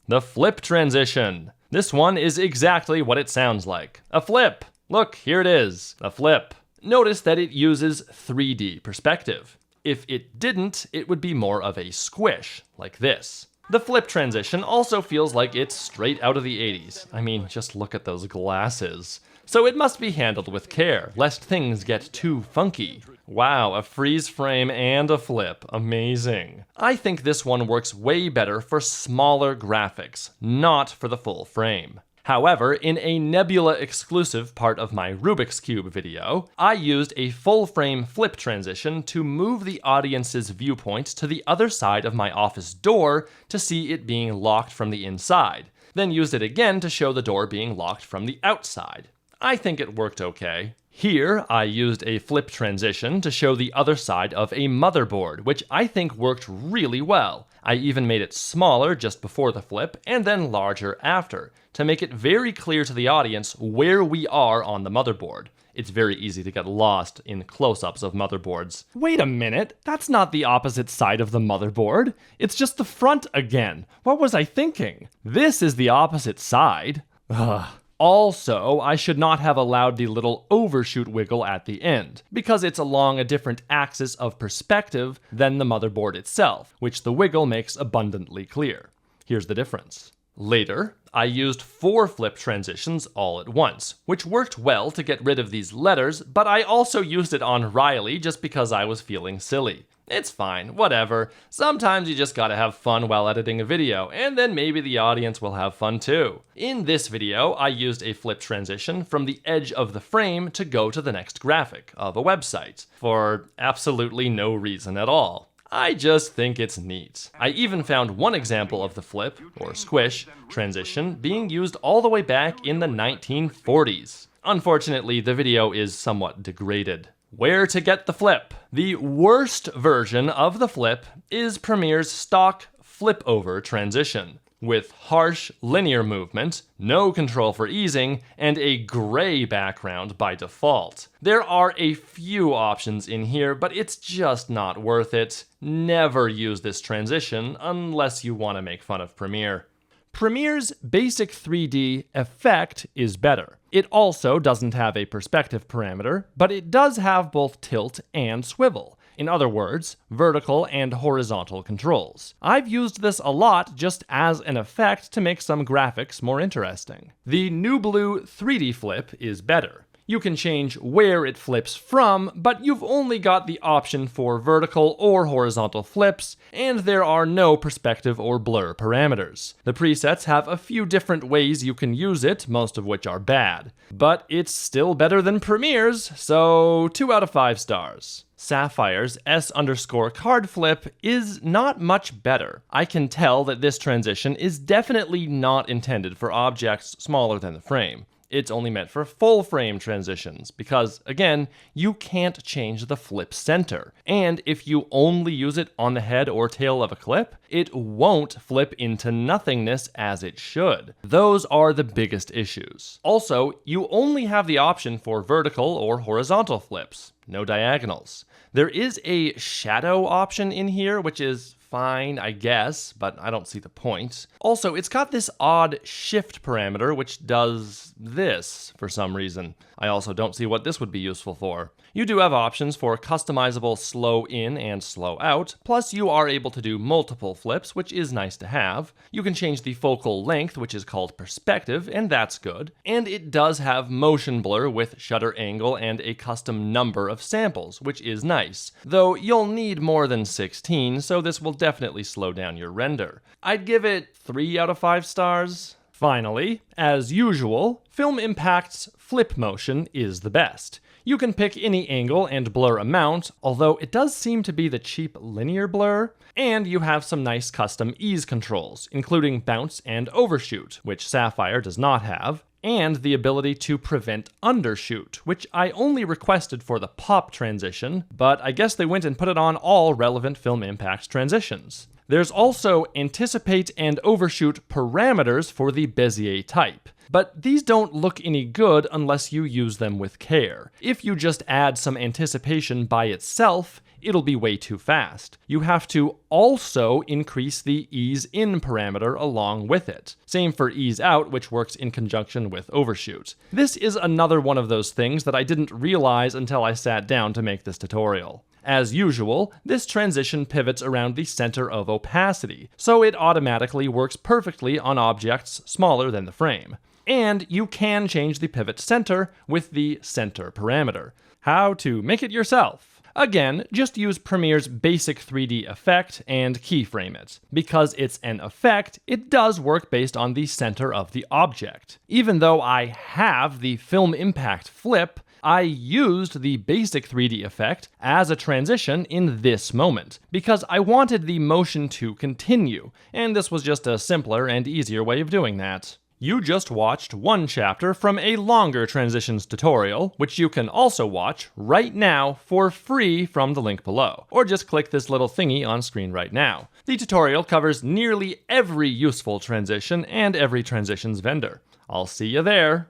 The flip transition. This one is exactly what it sounds like. A flip. Look, here it is. A flip. Notice that it uses 3D perspective. If it didn't, it would be more of a squish, like this. The flip transition also feels like it's straight out of the 80s. I mean, just look at those glasses. So it must be handled with care, lest things get too funky. Wow, a freeze frame and a flip. Amazing. I think this one works way better for smaller graphics, not for the full frame. However, in a Nebula exclusive part of my Rubik's Cube video, I used a full frame flip transition to move the audience's viewpoint to the other side of my office door to see it being locked from the inside, then used it again to show the door being locked from the outside. I think it worked okay. Here, I used a flip transition to show the other side of a motherboard, which I think worked really well. I even made it smaller just before the flip, and then larger after, to make it very clear to the audience where we are on the motherboard. It's very easy to get lost in close-ups of motherboards. Wait a minute, that's not the opposite side of the motherboard. It's just the front again. What was I thinking? This is the opposite side. Ugh. Also, I should not have allowed the little overshoot wiggle at the end, because it's along a different axis of perspective than the motherboard itself, which the wiggle makes abundantly clear. Here's the difference. Later, I used 4 flip transitions all at once, which worked well to get rid of these letters, but I also used it on Riley just because I was feeling silly. It's fine, whatever. Sometimes you just gotta have fun while editing a video, and then maybe the audience will have fun too. In this video, I used a flip transition from the edge of the frame to go to the next graphic of a website, for absolutely no reason at all. I just think it's neat. I even found one example of the flip, or squish, transition being used all the way back in the 1940s. Unfortunately, the video is somewhat degraded. Where to get the flip? The worst version of the flip is Premiere's stock flip over transition, with harsh linear movement, no control for easing, and a gray background by default. There are a few options in here, but it's just not worth it. Never use this transition unless you want to make fun of Premiere. Premiere's basic 3D effect is better. It also doesn't have a perspective parameter, but it does have both tilt and swivel. In other words, vertical and horizontal controls. I've used this a lot just as an effect to make some graphics more interesting. The Nublu 3D flip is better. You can change where it flips from, but you've only got the option for vertical or horizontal flips, and there are no perspective or blur parameters. The presets have a few different ways you can use it, most of which are bad. But it's still better than Premiere's, so 2 out of 5 stars. Sapphire's S_card flip is not much better. I can tell that this transition is definitely not intended for objects smaller than the frame. It's only meant for full frame transitions because, again, you can't change the flip center. And if you only use it on the head or tail of a clip, it won't flip into nothingness as it should. Those are the biggest issues. Also, you only have the option for vertical or horizontal flips, no diagonals. There is a shadow option in here, which is fine, I guess, but I don't see the point. Also, it's got this odd shift parameter, which does this for some reason. I also don't see what this would be useful for. You do have options for customizable slow in and slow out, plus you are able to do multiple flips, which is nice to have. You can change the focal length, which is called perspective, and that's good. And it does have motion blur with shutter angle and a custom number of samples, which is nice. Though you'll need more than 16, so this will definitely slow down your render. I'd give it 3 out of 5 stars. Finally, as usual, Film Impact's flip motion is the best. You can pick any angle and blur amount, although it does seem to be the cheap linear blur, and you have some nice custom ease controls, including bounce and overshoot, which Sapphire does not have, and the ability to prevent undershoot, which I only requested for the pop transition, but I guess they went and put it on all relevant Film Impact transitions. There's also anticipate and overshoot parameters for the Bezier type, but these don't look any good unless you use them with care. If you just add some anticipation by itself, it'll be way too fast. You have to also increase the ease in parameter along with it. Same for ease out, which works in conjunction with overshoot. This is another one of those things that I didn't realize until I sat down to make this tutorial. As usual, this transition pivots around the center of opacity, so it automatically works perfectly on objects smaller than the frame. And you can change the pivot center with the center parameter. How to make it yourself? Again, just use Premiere's basic 3D effect and keyframe it. Because it's an effect, it does work based on the center of the object. Even though I have the film impact flip, I used the basic 3D effect as a transition in this moment, because I wanted the motion to continue, and this was just a simpler and easier way of doing that. You just watched one chapter from a longer transitions tutorial, which you can also watch right now for free from the link below, or just click this little thingy on screen right now. The tutorial covers nearly every useful transition and every transitions vendor. I'll see you there.